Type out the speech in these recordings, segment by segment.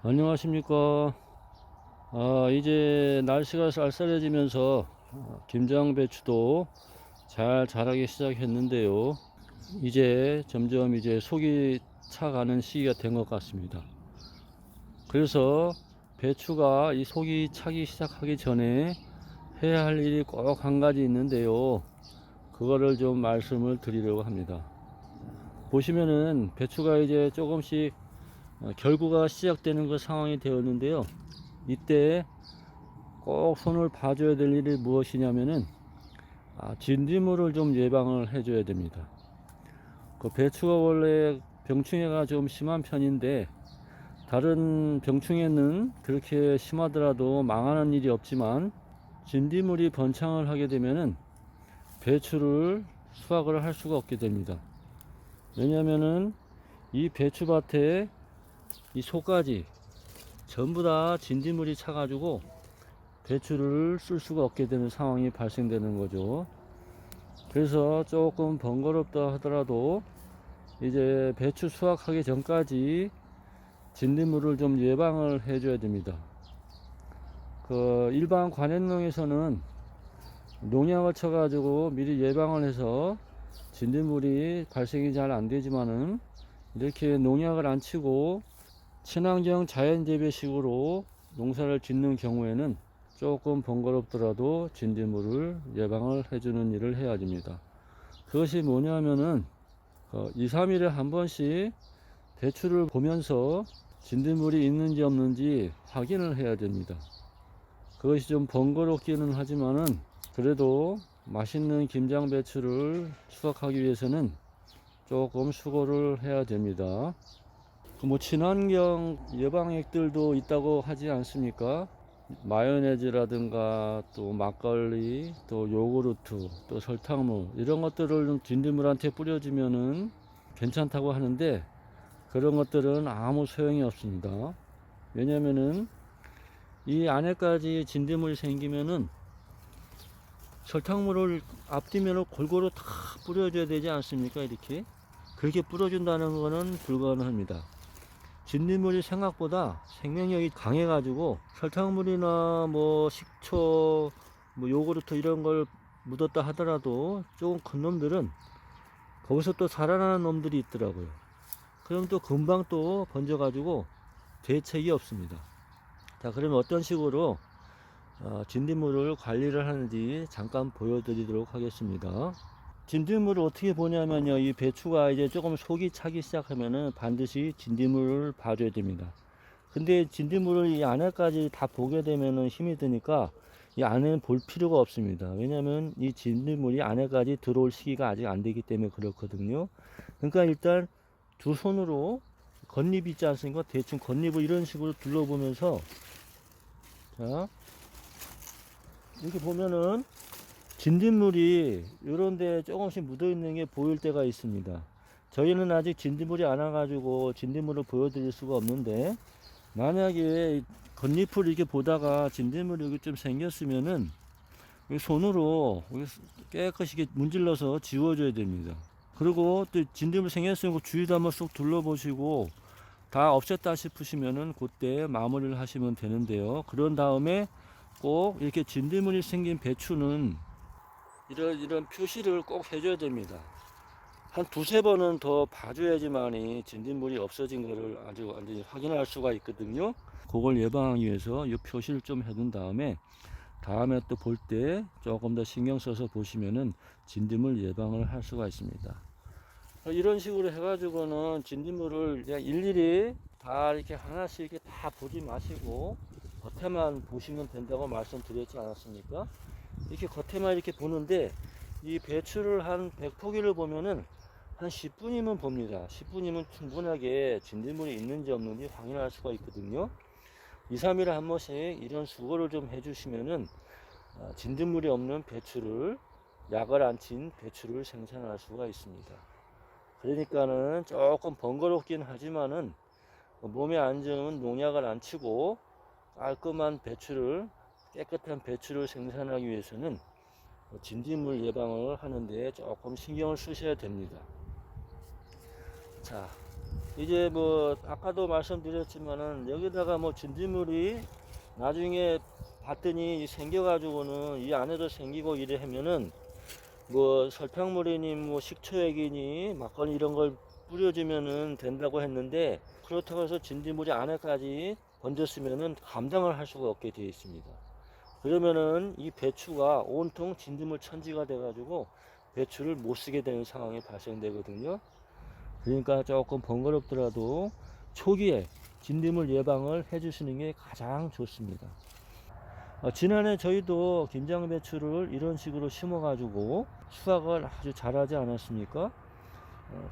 안녕하십니까. 이제 날씨가 쌀쌀해지면서 김장 배추도 잘 자라기 시작했는데요. 이제 점점 속이 차가는 시기가 된 것 같습니다. 그래서 배추가 이 속이 차기 시작하기 전에 해야 할 일이 꼭 한 가지 있는데요. 그거를 좀 말씀을 드리려고 합니다. 보시면은 배추가 이제 조금씩 결구가 시작되는 그 상황이 되었는데요. 이때 꼭 손을 봐줘야 될 일이 무엇이냐면은 진딧물을 좀 예방을 해줘야 됩니다. 그 배추가 원래 병충해가 좀 심한 편인데 다른 병충해는 그렇게 심하더라도 망하는 일이 없지만 진딧물이 번창을 하게 되면은 배추를 수확을 할 수가 없게 됩니다. 왜냐면은 이 배추밭에 이 속까지 전부 다 진딧물이 차가지고 배추를 쓸 수가 없게 되는 상황이 발생되는 거죠. 그래서 조금 번거롭다 하더라도 이제 배추 수확하기 전까지 진딧물을 좀 예방을 해줘야 됩니다. 그 일반 관행농에서는 농약을 쳐가지고 미리 예방을 해서 진딧물이 발생이 잘 안 되지만은 이렇게 농약을 안 치고 친환경 자연재배식으로 농사를 짓는 경우에는 조금 번거롭더라도 진딧물을 예방을 해주는 일을 해야 됩니다. 그것이 뭐냐면은 2, 3일에 한 번씩 배추를 보면서 진딧물이 있는지 없는지 확인을 해야 됩니다. 그것이 좀 번거롭기는 하지만은 그래도 맛있는 김장 배추를 수확하기 위해서는 조금 수고를 해야 됩니다. 친환경 예방액들도 있다고 하지 않습니까? 마요네즈라든가 또 막걸리 또 요구르트 또 설탕물 이런 것들을 좀 진딧물한테 뿌려주면은 괜찮다고 하는데 그런 것들은 아무 소용이 없습니다. 왜냐면은 이 안에까지 진딧물이 생기면은 설탕물을 앞뒤면을 골고루 다 뿌려줘야 되지 않습니까? 이렇게 그렇게 뿌려준다는 것은 불가능합니다. 진딧물이 생각보다 생명력이 강해 가지고 설탕물이나 식초 요구르트 이런 걸 묻었다 하더라도 조금 큰 놈들은 거기서 또 살아나는 놈들이 있더라고요. 그럼 또 금방 또 번져 가지고 대책이 없습니다. 자, 그러면 어떤 식으로 진딧물을 관리를 하는지 잠깐 보여드리도록 하겠습니다. 진딧물을 어떻게 보냐면요, 이 배추가 이제 조금 속이 차기 시작하면은 반드시 진딧물을 봐줘야 됩니다. 근데 진딧물을 이 안에까지 다 보게 되면은 힘이 드니까 이 안에는 볼 필요가 없습니다. 왜냐면 이 진딧물이 안에까지 들어올 시기가 아직 안 되기 때문에 그렇거든요. 그러니까 일단 두 손으로 겉잎 있지 않습니까? 대충 겉잎을 이런 식으로 둘러보면서 자 이렇게 보면은 진딧물이 이런데 조금씩 묻어 있는 게 보일 때가 있습니다. 저희는 아직 진딧물이 안 와가지고 진딧물을 보여드릴 수가 없는데 만약에 겉잎을 이렇게 보다가 진딧물이 여기 좀 생겼으면은 손으로 깨끗이 문질러서 지워줘야 됩니다. 그리고 또 진딧물 생겼으면 주위도 한번 쏙 둘러보시고 다 없앴다 싶으시면은 그때 마무리를 하시면 되는데요. 그런 다음에 꼭 이렇게 진딧물이 생긴 배추는 이런 표시를 꼭 해줘야 됩니다. 한 두세 번은 더 봐줘야지만이 진딧물이 없어진 거를 아주 완전히 확인할 수가 있거든요. 그걸 예방하기 위해서 이 표시를 좀 해둔 다음에 다음에 또 볼 때 조금 더 신경 써서 보시면은 진딧물 예방을 할 수가 있습니다. 이런 식으로 해가지고는 진딧물을 그냥 일일이 다 이렇게 하나씩 이렇게 다 보지 마시고 겉에만 보시면 된다고 말씀드렸지 않았습니까? 이렇게 겉에만 이렇게 보는데 이 배추를 한 100포기를 보면은 한 10분이면 봅니다. 10분이면 충분하게 진딧물이 있는지 없는지 확인할 수가 있거든요. 2, 3일에 한 번씩 이런 수고를 좀 해주시면은 진딧물이 없는 배추를 약을 안 친 배추를 생산할 수가 있습니다. 그러니까는 조금 번거롭긴 하지만은 몸에 안 좋은 농약을 안 치고 깔끔한 배추를 깨끗한 배추를 생산하기 위해서는 진딧물 예방을 하는데 조금 신경을 쓰셔야 됩니다. 자, 이제 뭐 아까도 말씀드렸지만은 여기다가 뭐 진딧물이 나중에 봤더니 생겨가지고는 이 안에도 생기고 이래 하면은 뭐 설탕물이니 뭐 식초액이니 막걸리 이런 걸 뿌려주면은 된다고 했는데, 그렇다고 해서 진딧물이 안에까지 번졌으면은 감당을 할 수가 없게 되어 있습니다. 그러면은 이 배추가 온통 진딧물 천지가 돼가지고 배추를 못 쓰게 되는 상황이 발생되거든요. 그러니까 조금 번거롭더라도 초기에 진딧물 예방을 해 주시는 게 가장 좋습니다. 지난해 저희도 김장배추를 이런 식으로 심어 가지고 수확을 아주 잘하지 않았습니까?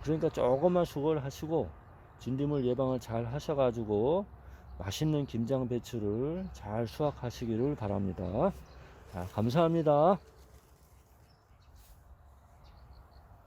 그러니까 조금만 수고를 하시고 진딧물 예방을 잘 하셔 가지고 맛있는 김장배추를 잘 수확하시기를 바랍니다. 감사합니다.